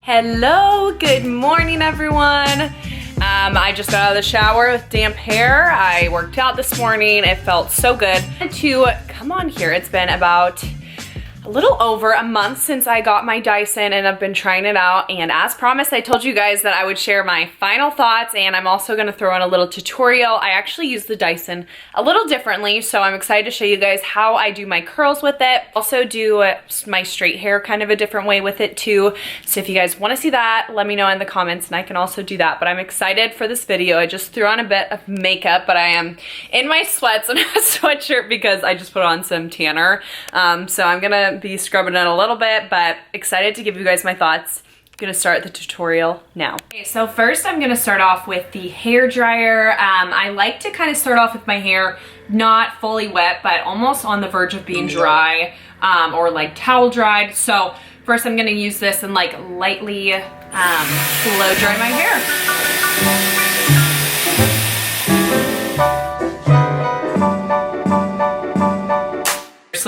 Hello, good morning everyone. I just got out of the shower with damp hair. I worked out this morning, it felt so good. To come on here, it's been about a little over a month since I got my Dyson and I've been trying it out, and as promised I told you guys that I would share my final thoughts, and I'm also gonna throw in a little tutorial. I actually use the Dyson a little differently, so I'm excited to show you guys how I do my curls with it. Also do my straight hair kind of a different way with it too. So if you guys wanna see that, let me know in the comments and I can also do that. But I'm excited for this video. I just threw on a bit of makeup, but I am in my sweats and a sweatshirt because I just put on some tanner. So I'm gonna be scrubbing it a little bit, but excited to give you guys my thoughts. I'm gonna start the tutorial now. Okay, so first I'm gonna start off with the hair dryer. I like to kind of start off with my hair not fully wet, but almost on the verge of being dry, or like towel dried. So first I'm gonna use this and like lightly blow dry my hair.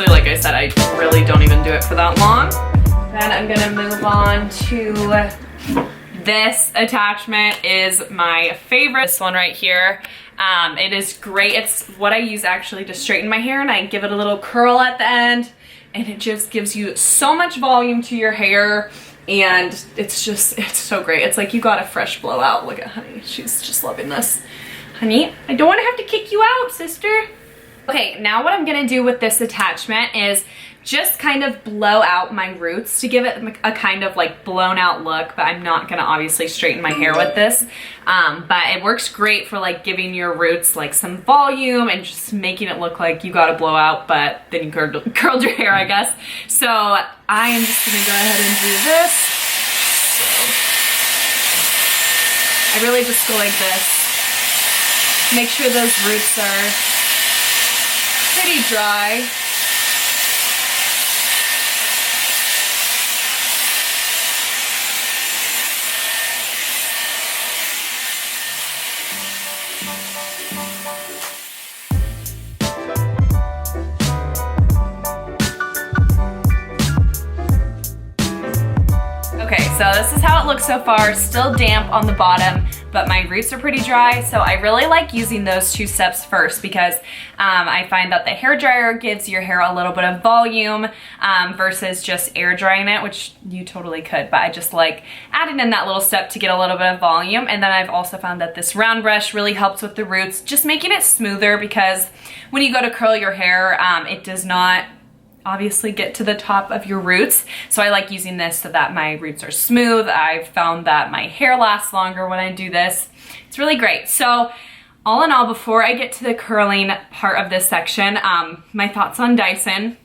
Like I said, I really don't even do it for that long. Then I'm gonna move on to this attachment. Is my favorite. This one right here. It is great. It's what I use actually to straighten my hair, and I give it a little curl at the end, and it just gives you so much volume to your hair, and it's so great. It's like you got a fresh blowout. Look at Honey, she's just loving this. Honey, I don't want to have to kick you out, sister. Okay, now what I'm gonna do with this attachment is just kind of blow out my roots to give it a kind of like blown out look, but I'm not gonna obviously straighten my hair with this. But it works great for like giving your roots like some volume and just making it look like you got a blowout, but then you curled your hair, I guess. So I am just gonna go ahead and do this. I really just go like this. Make sure those roots are pretty dry. Okay, so this is how it looks so far. Still damp on the bottom, but my roots are pretty dry, so I really like using those two steps first because I find that the hair dryer gives your hair a little bit of volume versus just air drying it, which you totally could, but I just like adding in that little step to get a little bit of volume. And then I've also found that this round brush really helps with the roots, just making it smoother, because when you go to curl your hair, it does not obviously get to the top of your roots. So I like using this so that my roots are smooth. I've found that my hair lasts longer when I do this. It's really great. So all in all, before I get to the curling part of this section, my thoughts on Dyson.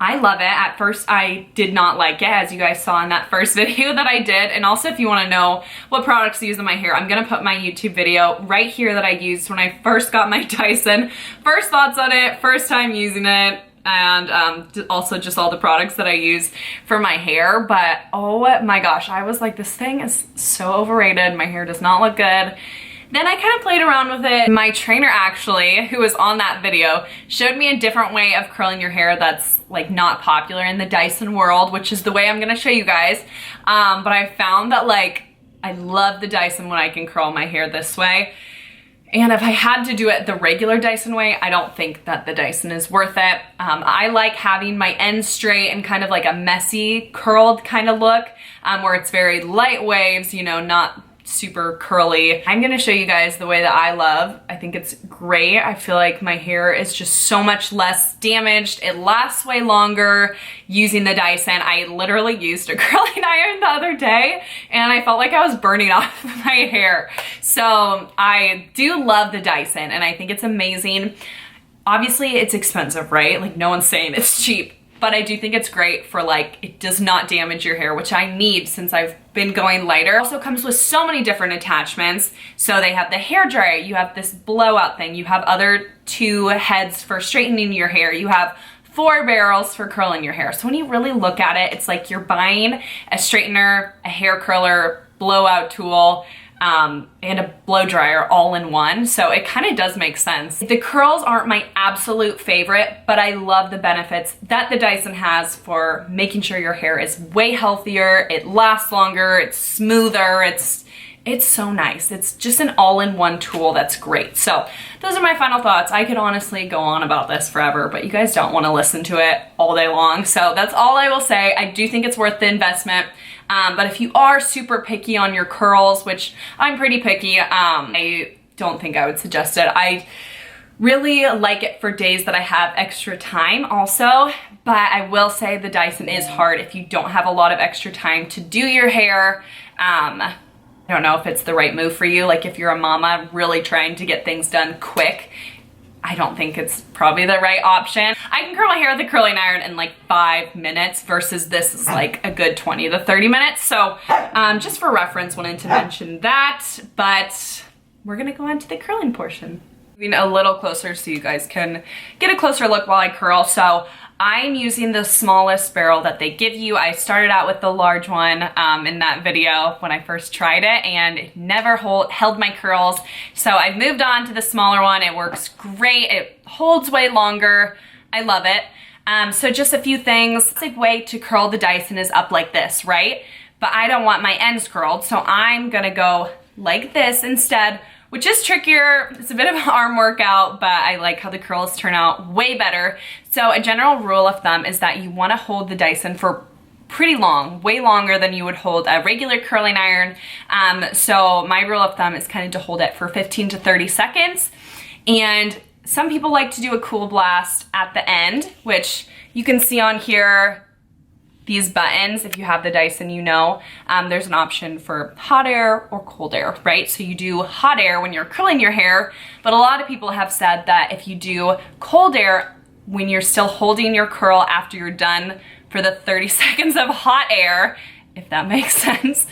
I love it. At first I did not like it, as you guys saw in that first video that I did. And also, if you want to know what products I use in my hair, I'm gonna put my YouTube video right here that I used when I first got my Dyson. First thoughts on it, first time using it, and also just all the products that I use for my hair. But oh my gosh, I was like, this thing is so overrated. My hair does not look good. Then I kind of played around with it. My trainer actually, who was on that video, showed me a different way of curling your hair that's like not popular in the Dyson world, which is the way I'm gonna show you guys. But I found that like, I love the Dyson when I can curl my hair this way. And if I had to do it the regular Dyson way, I don't think that the Dyson is worth it. I like having my ends straight and kind of like a messy curled kind of look, where it's very light waves, you know, not super curly. I'm gonna show you guys the way that I love. I think it's great. I feel like my hair is just so much less damaged. It lasts way longer using the Dyson. I literally used a curling iron the other day and I felt like I was burning off my hair. So I do love the Dyson and I think it's amazing. Obviously it's expensive, right? Like no one's saying it's cheap. But I do think it's great for like, it does not damage your hair, which I need since I've been going lighter. It also comes with so many different attachments. So they have the hair dryer, you have this blowout thing, you have other two heads for straightening your hair, you have 4 barrels for curling your hair. So when you really look at it, it's like you're buying a straightener, a hair curler, blowout tool, and a blow dryer all in one, so it kind of does make sense. The curls aren't my absolute favorite, but I love the benefits that the Dyson has for making sure your hair is way healthier, it lasts longer, it's smoother, it's so nice. It's just an all-in-one tool that's great. So those are my final thoughts. I could honestly go on about this forever, but you guys don't want to listen to it all day long. So that's all I will say. I do think it's worth the investment. But if you are super picky on your curls, which I'm pretty picky, I don't think I would suggest it. I really like it for days that I have extra time also, but I will say the Dyson is hard if you don't have a lot of extra time to do your hair. I don't know if it's the right move for you. Like if you're a mama really trying to get things done quick, I don't think it's probably the right option. I can curl my hair with a curling iron in like 5 minutes versus this is like a good 20 to 30 minutes. So just for reference, wanted to mention that, but we're gonna go on to the curling portion. Moving a little closer so you guys can get a closer look while I curl. So I'm using the smallest barrel that they give you. I started out with the large one in that video when I first tried it, and it never held my curls. So I've moved on to the smaller one. It works great. It holds way longer. I love it. So just a few things. The basic way to curl the Dyson is up like this, right? But I don't want my ends curled, so I'm gonna go like this instead, which is trickier. It's a bit of an arm workout, but I like how the curls turn out way better. So a general rule of thumb is that you want to hold the Dyson for pretty long, way longer than you would hold a regular curling iron. So my rule of thumb is kind of to hold it for 15 to 30 seconds. And some people like to do a cool blast at the end, which you can see on here. These buttons, if you have the Dyson, you know, there's an option for hot air or cold air, right? So you do hot air when you're curling your hair, but a lot of people have said that if you do cold air when you're still holding your curl after you're done for the 30 seconds of hot air, if that makes sense,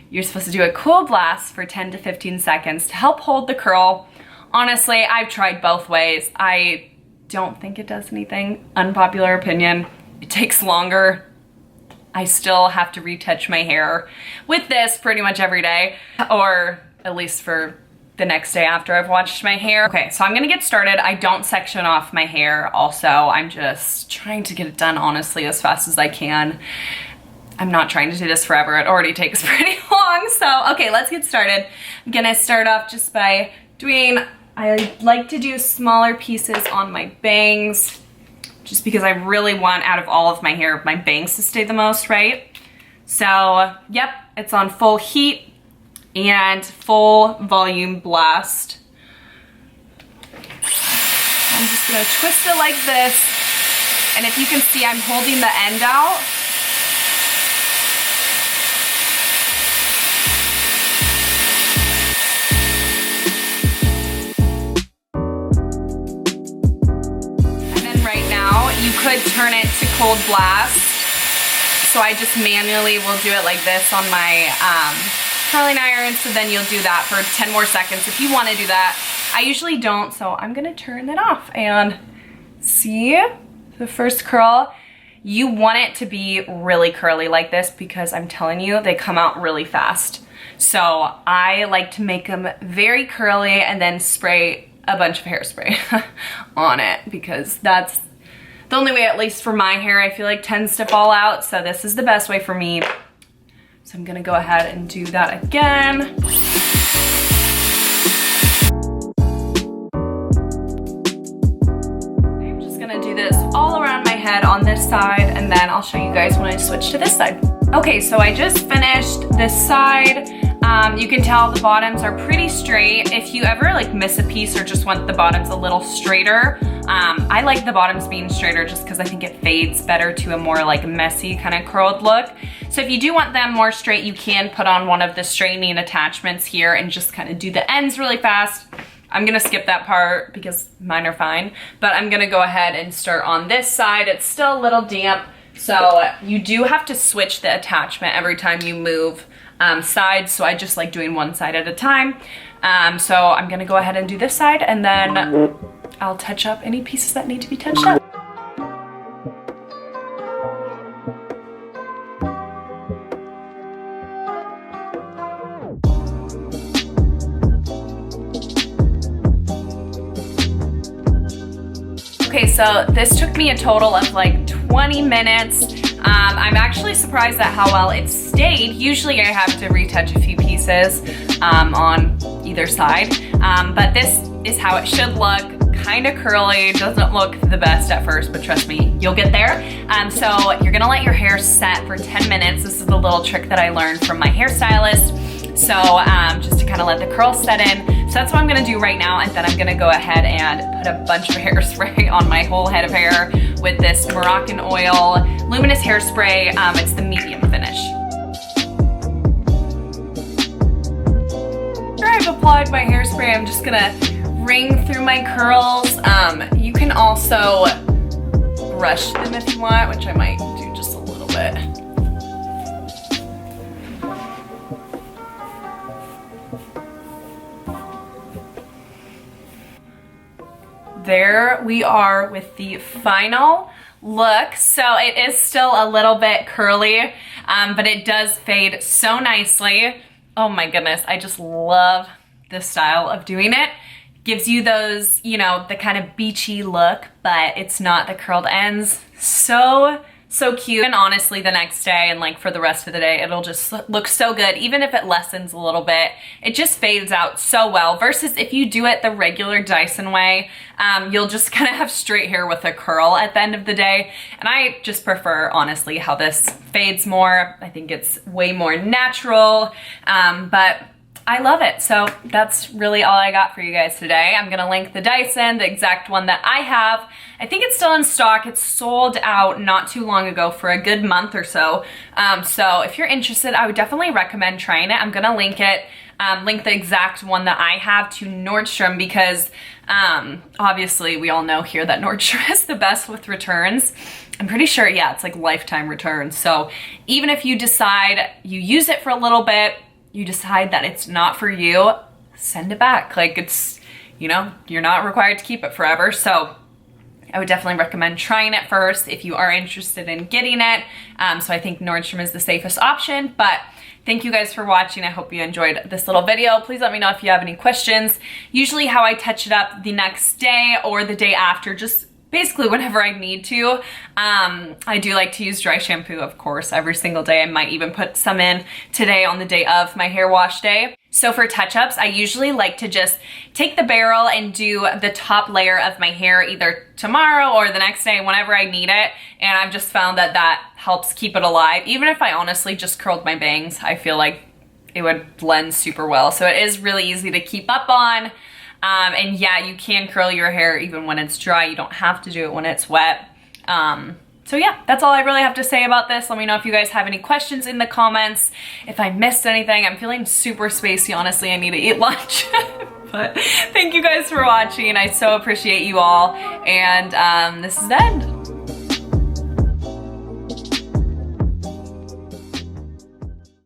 you're supposed to do a cool blast for 10 to 15 seconds to help hold the curl. Honestly, I've tried both ways. I don't think it does anything. Unpopular opinion, it takes longer. I still have to retouch my hair with this pretty much every day, or at least for the next day after I've washed my hair. Okay, so I'm gonna get started. I don't section off my hair also. I'm just trying to get it done honestly as fast as I can. I'm not trying to do this forever. It already takes pretty long. So, okay, let's get started. I'm gonna start off just by I like to do smaller pieces on my bangs, just because I really want, out of all of my hair, my bangs to stay the most, right? So, yep, it's on full heat and full volume blast. I'm just gonna twist it like this. And if you can see, I'm holding the end out. You could turn it to cold blast. So I just manually will do it like this on my curling iron. So then you'll do that for 10 more seconds if you want to do that. I usually don't, so I'm gonna turn that off and see the first curl. You want it to be really curly like this because I'm telling you, they come out really fast. So I like to make them very curly and then spray a bunch of hairspray on it because that's the only way, at least for my hair, I feel like tends to fall out. So this is the best way for me. So I'm gonna go ahead and do that again. I'm just gonna do this all around my head on this side, and then I'll show you guys when I switch to this side. Okay, so I just finished this side. You can tell the bottoms are pretty straight. If you ever like miss a piece or just want the bottoms a little straighter, I like the bottoms being straighter just because I think it fades better to a more like messy kind of curled look. So if you do want them more straight, you can put on one of the straightening attachments here and just kind of do the ends really fast. I'm gonna skip that part because mine are fine, but I'm gonna go ahead and start on this side. It's still a little damp, so you do have to switch the attachment every time you move sides, so I just like doing one side at a time. So I'm gonna go ahead and do this side, and then I'll touch up any pieces that need to be touched up. so this took me a total of like 20 minutes. I'm actually surprised at how well it stayed. Usually I have to retouch a few pieces on either side, but this is how it should look. Kind of curly, doesn't look the best at first, but trust me, you'll get there. So you're gonna let your hair set for 10 minutes. This is the little trick that I learned from my hairstylist. So just to kind of let the curls set in. So that's what I'm gonna do right now, and then I'm gonna go ahead and put a bunch of hairspray on my whole head of hair with this Moroccan Oil Luminous Hairspray. It's the medium finish. After I've applied my hairspray, I'm just gonna ring through my curls. You can also brush them if you want, which I might do just a little bit. There we are with the final look. So it is still a little bit curly, but it does fade so nicely. Oh my goodness, I just love this style of doing it. Gives you those, you know, the kind of beachy look, but it's not the curled ends. So cute. And honestly, the next day and like for the rest of the day, it'll just look so good. Even if it lessens a little bit, it just fades out so well. Versus if you do it the regular Dyson way, you'll just kind of have straight hair with a curl at the end of the day. And I just prefer, honestly, how this fades more. I think it's way more natural, but I love it. So that's really all I got for you guys today. I'm gonna link the Dyson, the exact one that I have. I think it's still in stock. It's sold out not too long ago for a good month or so. So if you're interested, I would definitely recommend trying it. I'm gonna link it, link the exact one that I have to Nordstrom because obviously we all know here that Nordstrom is the best with returns. I'm pretty sure, yeah, it's like lifetime returns. So even if you decide you use it for a little bit, you decide that it's not for you, send it back. Like it's, you know, you're not required to keep it forever. So I would definitely recommend trying it first if you are interested in getting it. So I think Nordstrom is the safest option, but thank you guys for watching. I hope you enjoyed this little video. Please let me know if you have any questions. Usually how I touch it up the next day or the day after, just basically whenever I need to. I do like to use dry shampoo, of course, every single day. I might even put some in today on the day of my hair wash day. So for touch-ups, I usually like to just take the barrel and do the top layer of my hair either tomorrow or the next day whenever I need it. And I've just found that that helps keep it alive. Even if I honestly just curled my bangs, I feel like it would blend super well. So it is really easy to keep up on. And yeah, you can curl your hair even when it's dry. You don't have to do it when it's wet. So yeah, that's all I really have to say about this. Let me know if you guys have any questions in the comments. If I missed anything, I'm feeling super spacey. Honestly, I need to eat lunch. But thank you guys for watching. I so appreciate you all. And this is the end.